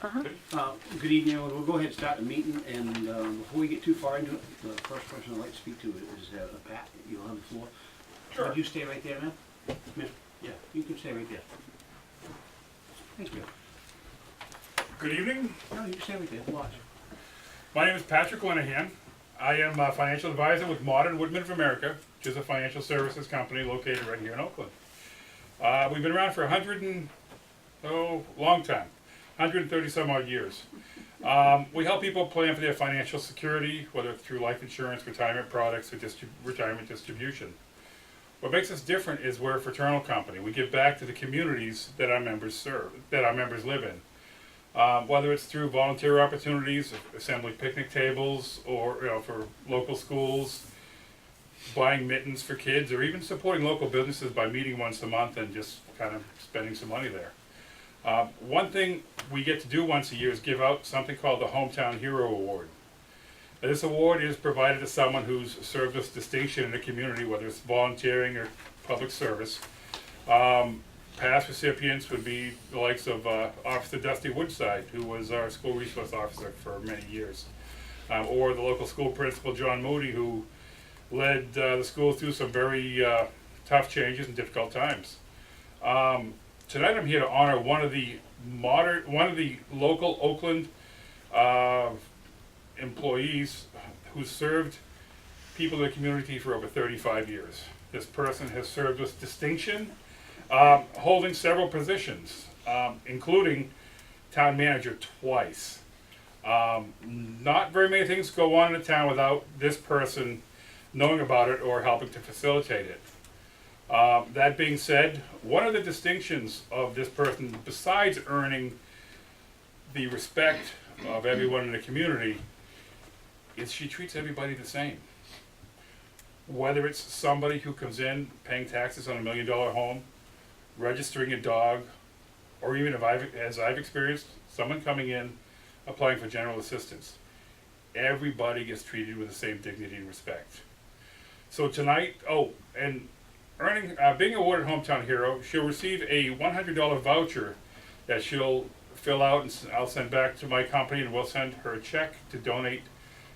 Good evening, everyone. We'll go ahead and start the meeting, and before we get too far into it, the first person I'd like to speak to is Pat. You'll have the floor. Sure. Would you stay right there, ma'am? Ma'am? Yeah, you can stay right there. Thank you. Good evening. No, you can stay right there. Watch. My name is Patrick Linehan. I am a financial advisor with Modern Woodmen of America, which is a financial services company located right here in Oakland. We've been around for long time, 130 some odd years. We help people plan for their financial security, whether it's through life insurance, retirement products, or retirement distribution. What makes us different is we're a fraternal company. We give back to the communities that our members serve, that our members live in. Whether it's through volunteer opportunities, assembling picnic tables, or for local schools, buying mittens for kids, or even supporting local businesses by meeting once a month and just kind of spending some money there. One thing we get to do once a year is give out something called the Hometown Hero Award. This award is provided to someone who's served with distinction in the community, whether it's volunteering or public service. Past recipients would be the likes of Officer Dusty Woodside, who was our school resource officer for many years, or the local school principal John Moody, who led the school through some very tough changes and difficult times. Tonight I'm here to honor one of the local Oakland employees who served people in the community for over 35 years. This person has served with distinction, holding several positions, including town manager twice. Not very many things go on in the town without this person knowing about it or helping to facilitate it. That being said, one of the distinctions of this person, besides earning the respect of everyone in the community, is she treats everybody the same. Whether it's somebody who comes in paying taxes on $1 million home, registering a dog, or even as I've experienced, someone coming in applying for general assistance. Everybody gets treated with the same dignity and respect. So tonight, being awarded Hometown Hero, she'll receive a $100 voucher that she'll fill out and I'll send back to my company, and we'll send her a check to donate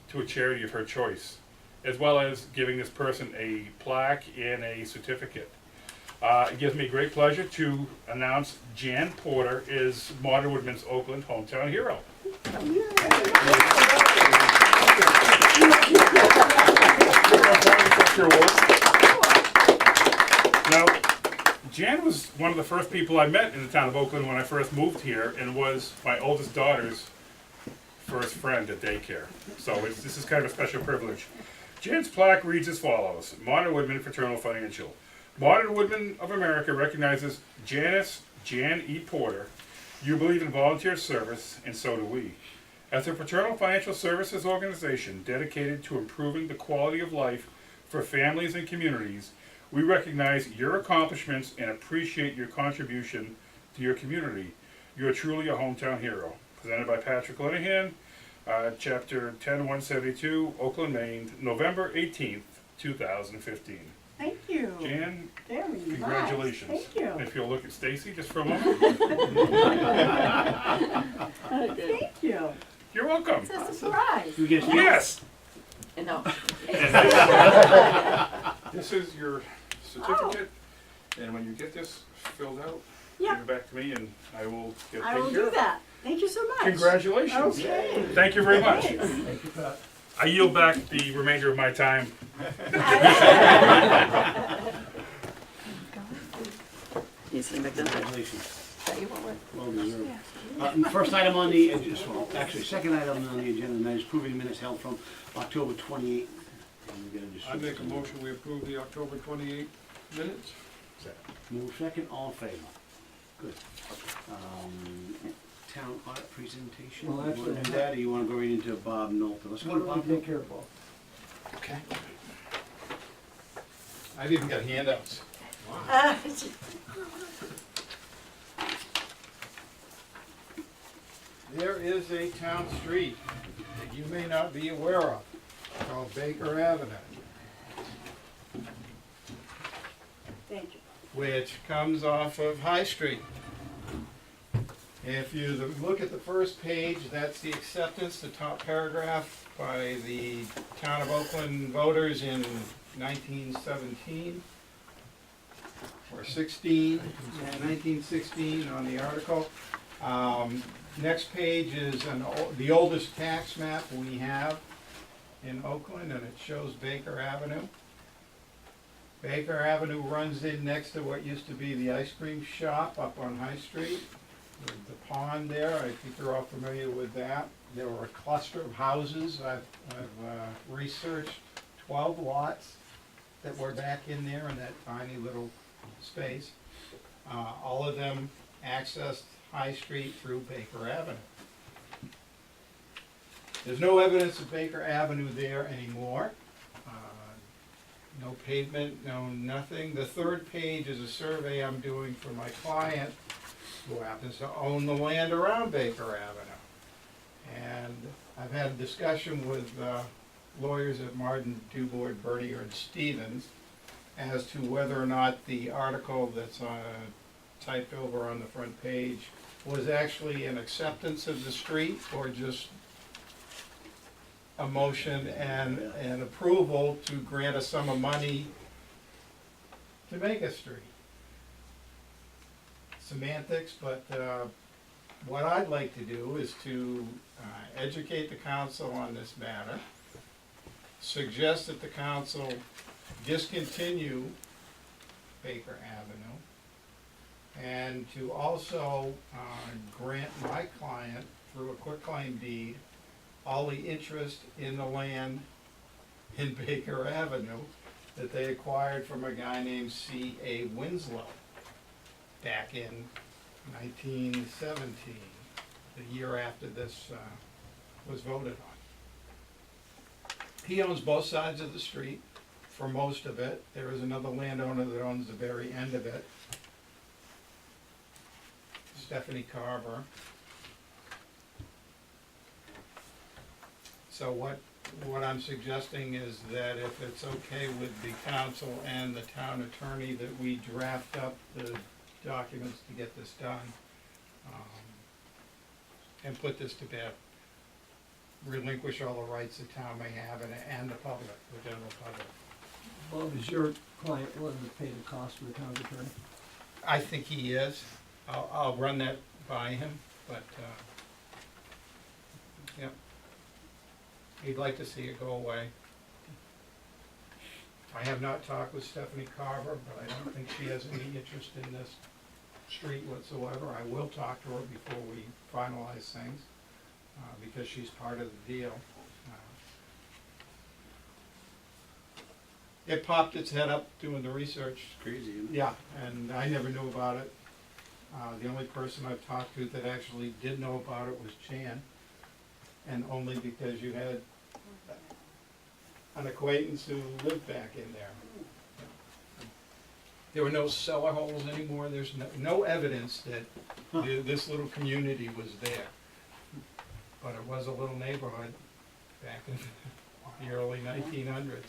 to a charity of her choice, as well as giving this person a plaque and a certificate. It gives me great pleasure to announce Jan Porter is Modern Woodmen's Oakland Hometown Hero. Now, Jan was one of the first people I met in the town of Oakland when I first moved here, and was my oldest daughter's first friend at daycare. So this is kind of a special privilege. Jan's plaque reads as follows: Modern Woodmen Fraternal Financial. Modern Woodmen of America recognizes Janice Jan E. Porter. You believe in volunteer service, and so do we. As a fraternal financial services organization dedicated to improving the quality of life for families and communities, we recognize your accomplishments and appreciate your contribution to your community. You are truly a hometown hero. Presented by Patrick Linehan, Chapter 10172, Oakland, Maine, November 18th, 2015. Thank you. Jan, Very congratulations. Nice. Thank you. And if you'll look at Stacy just for a moment. Thank you. You're welcome. It's a surprise. You get Yes. No. This is your certificate, and when you get this filled out, give Yeah, it back to me, and I will get I taken will care do of. that. Thank you so much. Congratulations. Okay. Thank you very much. Thanks. Thank you, Pat. I yield back the remainder of my time. Congratulations. That you want one? Well deserved. First item on the, second item on the agenda tonight is approving minutes held from October 28th. I make a motion, we approve the October 28 minutes. Move second, all in favor? Good. Town audit presentation. Well, You actually, want to do that, or you want to go right into Bob Knowlton? Let's go to Bob. Take care of both. Okay. I've even got handouts. There is a town street that you may not be aware of called Baker Avenue, Thank you. which comes off of High Street. If you look at the first page, that's the acceptance, the top paragraph by the town of Oakland voters in 1917 or 16, 1916 on the article. Next page is the oldest tax map we have in Oakland, and it shows Baker Avenue. Baker Avenue runs in next to what used to be the ice cream shop up on High Street. With the pond there, I think you're all familiar with that. There were a cluster of houses. I've researched 12 lots that were back in there in that tiny little space. All of them accessed High Street through Baker Avenue. There's no evidence of Baker Avenue there anymore. No pavement, no nothing. The third page is a survey I'm doing for my client, who happens to own the land around Baker Avenue. And I've had a discussion with lawyers at Martin, Dubois, Bernier, and Stevens as to whether or not the article that's typed over on the front page was actually an acceptance of the street or just a motion and an approval to grant a sum of money to make a street. Semantics, but what I'd like to do is to educate the council on this matter, suggest that the council discontinue Baker Avenue, and to also grant my client, through a quitclaim deed, all the interest in the land in Baker Avenue that they acquired from a guy named C.A. Winslow back in 1917, the year after this was voted on. He owns both sides of the street for most of it. There is another landowner that owns the very end of it, Stephanie Carver. So what I'm suggesting is that if it's okay with the council and the town attorney, that we draft up the documents to get this done, and put this to bed. Relinquish all the rights the town may have and the public, the general public. Bob, is your client willing to pay the cost of the town's attorney? I think he is. I'll run that by him, but, yeah. He'd like to see it go away. I have not talked with Stephanie Carver, but I don't think she has any interest in this street whatsoever. I will talk to her before we finalize things, because she's part of the deal. It popped its head up doing the research. It's crazy, isn't it? Yeah, and I never knew about it. The only person I've talked to that actually did know about it was Chan, and only because you had an acquaintance who lived back in there. There were no cellar holes anymore. There's no evidence that this little community was there. But it was a little neighborhood back in the early 1900s.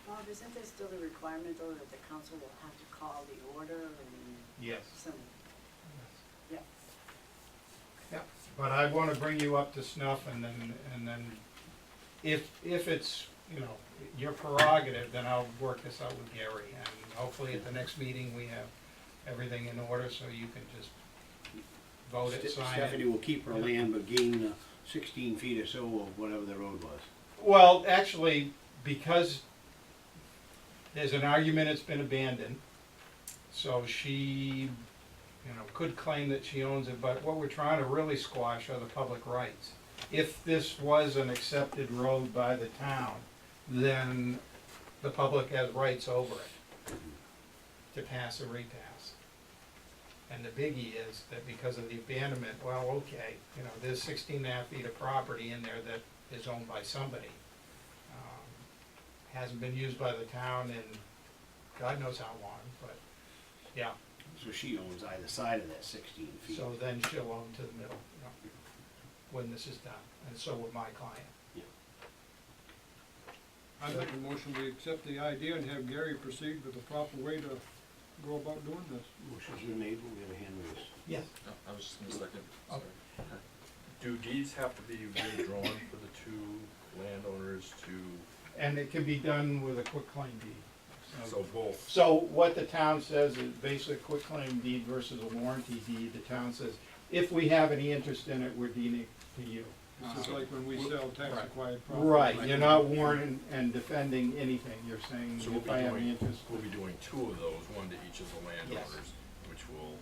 Bob, isn't there still the requirement though that the council will have to call the order and Yes. some, yeah. Yeah, but I want to bring you up to snuff, and then if it's, you know, your prerogative, then I'll work this out with Gary, and hopefully at the next meeting we have everything in order so you can just vote it, sign Stephanie it. will keep her land but gain 16 feet or so of whatever the road was. Well, actually, because there's an argument it's been abandoned, so she, you know, could claim that she owns it, but what we're trying to really squash are the public rights. If this was an accepted road by the town, then the public has rights over it to pass or repass. And the biggie is that because of the abandonment, well, okay, you know, there's 16 and a half feet of property in there that is owned by somebody. Hasn't been used by the town in God knows how long, but, yeah. So she owns either side of that 16 feet. So then she'll own to the middle, you know, when this is done, and so will my client. I'd make a motion, we accept the idea and have Gary proceed with the proper way to go about doing this? Motion's been made, we have a hand raised. Yes. I was just gonna second, Oh. sorry. Do deeds have to be withdrawn for the two landowners to, And it can be done with a quitclaim deed. so both? So what the town says is basically a quitclaim deed versus a warranty deed. The town says, if we have any interest in it, we're deeding it to you. This is like when we sell tax-acquired property. Right, you're not warning and defending anything. You're saying, So we'll if be I have any doing, interest. we'll be doing two of those, one to each of the landowners, which will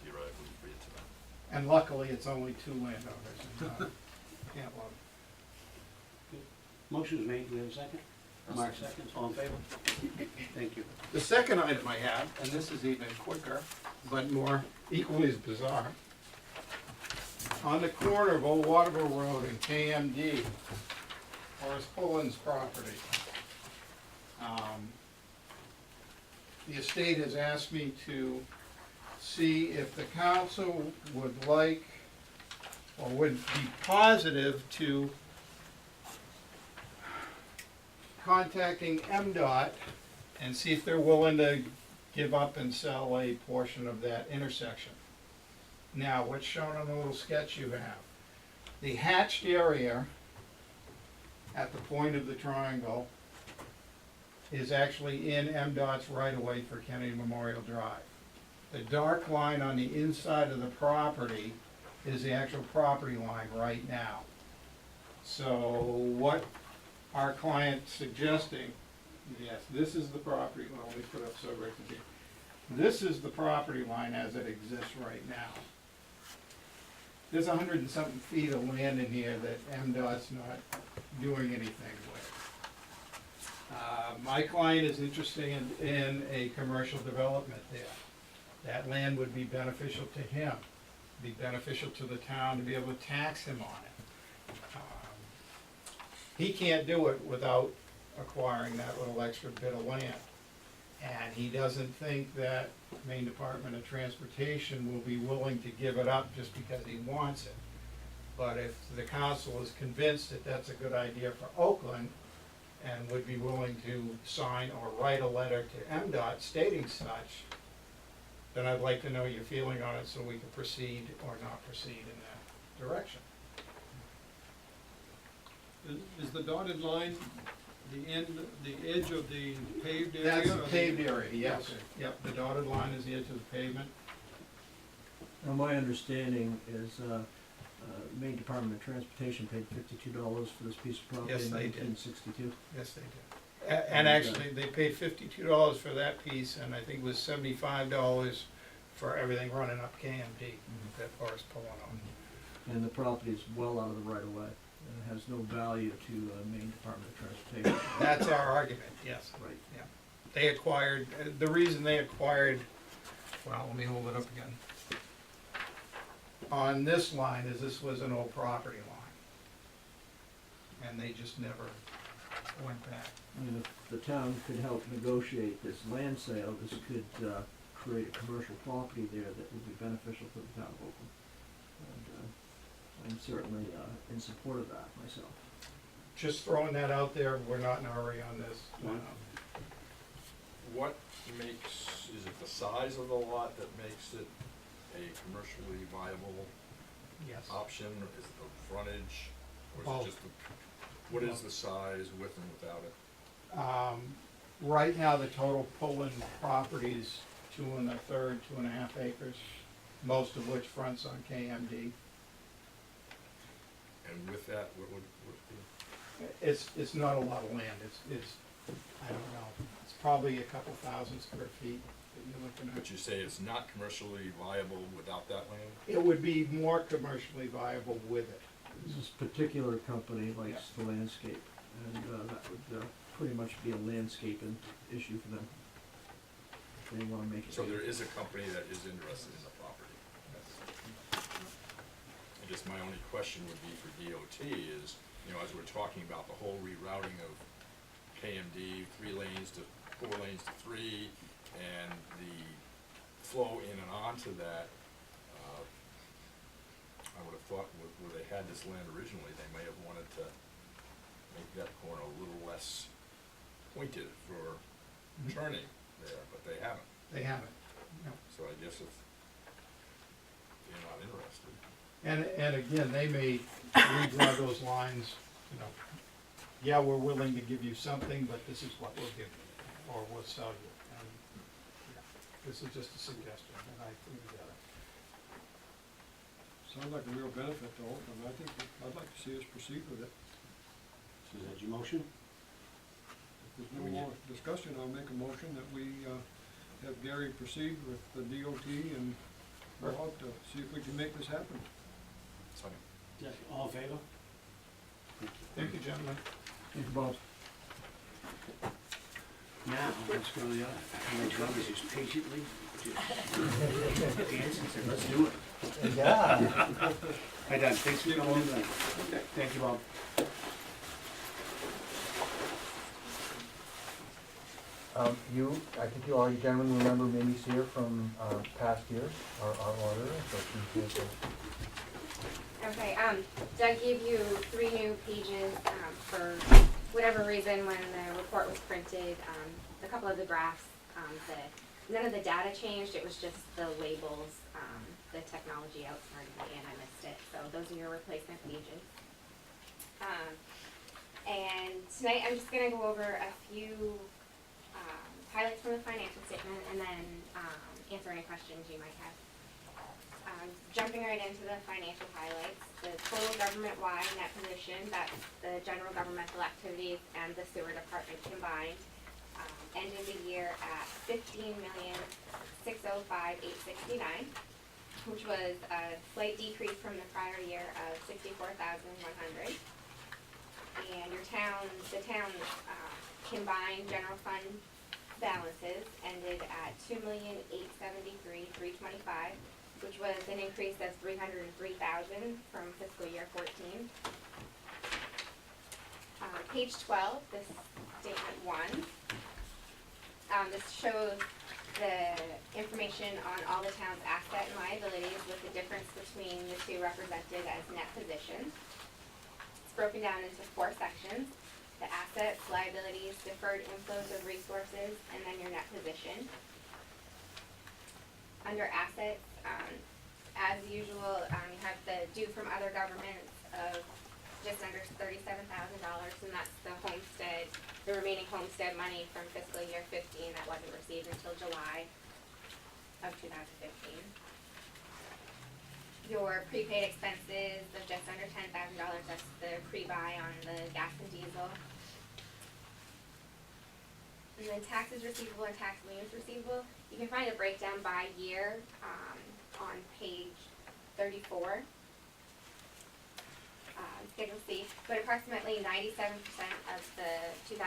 theoretically free it to them. And luckily, it's only two landowners. And, can't love. Motion's made, we have a second? Mark seconds, all in favor? Thank you. The second item I have, and this is even quicker, but more equally as bizarre. On the corner of Old Waterville Road and KMD, Horace Pullen's property. The estate has asked me to see if the council would like, or would be positive to contacting MDOT and see if they're willing to give up and sell a portion of that intersection. Now, what's shown on the little sketch you have, the hatched area at the point of the triangle is actually in MDOT's right-of-way for Kennedy Memorial Drive. The dark line on the inside of the property is the actual property line right now. So what our client's suggesting, yes, this is the property, well, let me put up so right here. This is the property line as it exists right now. There's 100 and something feet of land in here that MDOT's not doing anything with. My client is interested in a commercial development there. That land would be beneficial to him, be beneficial to the town to be able to tax him on it. He can't do it without acquiring that little extra bit of land. And he doesn't think that Maine Department of Transportation will be willing to give it up just because he wants it. But if the council is convinced that that's a good idea for Oakland and would be willing to sign or write a letter to MDOT stating such, then I'd like to know your feeling on it so we can proceed or not proceed in that direction. Is the dotted line the end, the edge of the paved area? That's the paved area, yes. Okay. Yep, the dotted line is the edge of the pavement. Now, my understanding is, Maine Department of Transportation paid $52 for this piece of property Yes, in they did. 1962. Yes, they did. And actually, they paid $52 for that piece, and I think it was $75 for everything running up KMD that Forest pulling on. And the property is well out of the right of way. It has no value to Maine Department of Transportation. That's our argument, yes. Right. Yeah. They acquired, the reason they acquired, well, let me hold it up again. On this line is this was an old property line. And they just never went back. I mean, if the town could help negotiate this land sale, this could create a commercial property there that would be beneficial to the town of Oakland. And I'm certainly in support of that myself. Just throwing that out there, we're not in a hurry on this. What makes, is it the size of the lot that makes it a commercially viable Yes. option, or is it the frontage, or is Both. it just the, what is the size with and without it? Right now, the total Pullen property is 2 1/3, 2.5 acres, most of which fronts on KMD. And with that, what would be? It's not a lot of land, it's, I don't know, it's probably a couple thousand square feet that you're looking But at. you say it's not commercially viable without that land? It would be more commercially viable with it. This particular company likes the landscape, and that would pretty much be a landscaping issue for them. If they want to make it. So there is a company that is interested in the property? I guess my only question would be for DOT is, you know, as we're talking about the whole rerouting of KMD, 3 lanes to 4 lanes to 3, and the flow in and onto that, I would have thought where they had this land originally, they may have wanted to make that corner a little less pointed for turning. there, but they haven't. They haven't. No. So I guess if they're not interested. And again, they may redraw those lines, you know, yeah, we're willing to give you something, but this is what we'll give you, or we'll sell you. And, yeah, this is just a suggestion, and I think that, Sounds like a real benefit to Oakland. I think, I'd like to see us proceed with it. So is that your motion? If there's no more discussion, I'll make a motion that we, have Gary proceed with the DOT and go out to see if we can make this happen. Second. Yes. All in favor? thank you, gentlemen. Thank you, Bob. Now, let's go to the other. My job is just patiently, dance and say, let's do it. Yeah. Hi, Doug, thanks for coming in tonight. Thank you, Bob. I think you all, you gentlemen remember Mindy Sear from, past years, our auditor, so she's here to. Okay, Doug gave you 3 new pages, for whatever reason when the report was printed, a couple of the graphs, none of the data changed, it was just the labels, the technology outsmarted me and I missed it, so those are your replacement pages. And tonight I'm just gonna go over a few, highlights from the financial statement and then, answer any questions you might have. Jumping right into the financial highlights, the total government-wide net position, that's the general governmental activities and the sewer department combined, ended the year at $15,605,869, which was a slight decrease from the prior year of $64,100. And the town combined general fund balances ended at $2,873,325, which was an increase of $303,000 from fiscal year 14. Page 12, this statement 1. This shows the information on all the town's asset and liabilities with the difference between the two represented as net positions. It's broken down into 4 sections: the assets, liabilities, deferred inflows of resources, and then your net position. Under assets, as usual, you have the due from other governments of just under $37,000, and that's the homestead, the remaining homestead money from fiscal year 15 that wasn't received until July of 2015. Your prepaid expenses of just under $10,000, that's the pre-buy on the gas and diesel. And then taxes receivable and tax liens receivable, you can find a breakdown by year on page 34. Schedule C, but approximately 97% of the 2014-2015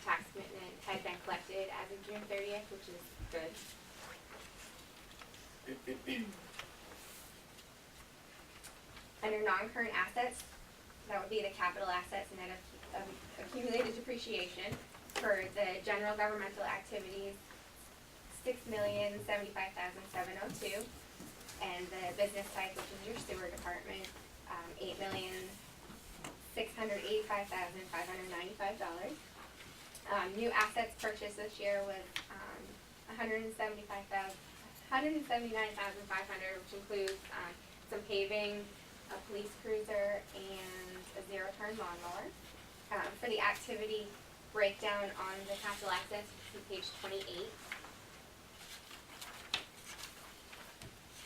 tax commitment had been collected as of June 30th, which is good. Under non-current assets, that would be the capital assets net of accumulated depreciation for the general governmental activities, $6,075,702, and the business type, which is your sewer department, $8,685,595. New assets purchased this year was $179,500, which includes some paving, a police cruiser, and a zero-turn lawnmower. For the activity breakdown on the capital assets, see page 28.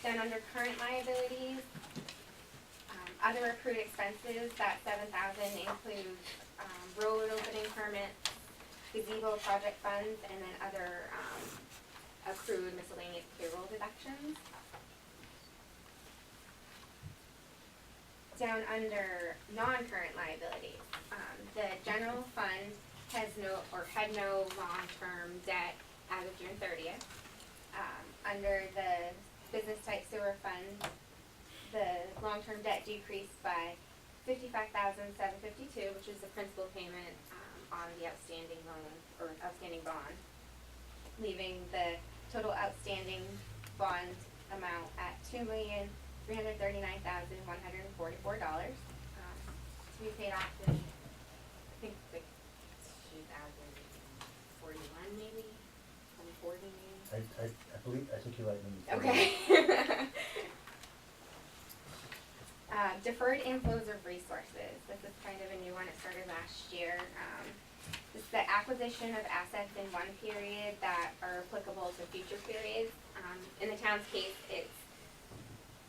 Then under current liabilities, other accrued expenses, that $7,000 includes road opening permits, gazebo project funds, and then other accrued miscellaneous payroll deductions. Down under non-current liabilities, the general fund has had no long-term debt as of June 30th. Under the business type sewer fund, the long-term debt decreased by $55,752, which is the principal payment on the outstanding loan or outstanding bond, leaving the total outstanding bond amount at $2,339,144. To be paid off in, I think, 2041. maybe, 2040 maybe. I believe, I think you're right. Okay. Deferred inflows of resources. This is kind of a new one. It started last year. This is the acquisition of assets in one period that are applicable to future periods. In the town's case, it's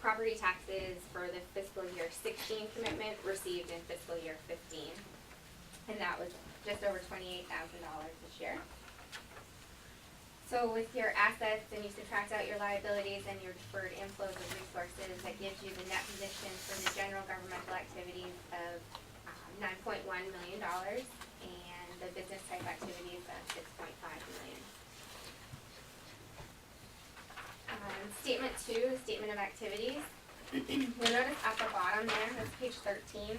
property taxes for the fiscal year 16 commitment received in fiscal year 15. And that was just over $28,000 this year. So with your assets and you subtract out your liabilities and your deferred inflows of resources, that gives you the net position for the general governmental activities of $9.1 million and the business type activities of $6.5 million. Statement 2, statement of activities. You'll notice at the bottom there, that's page 13.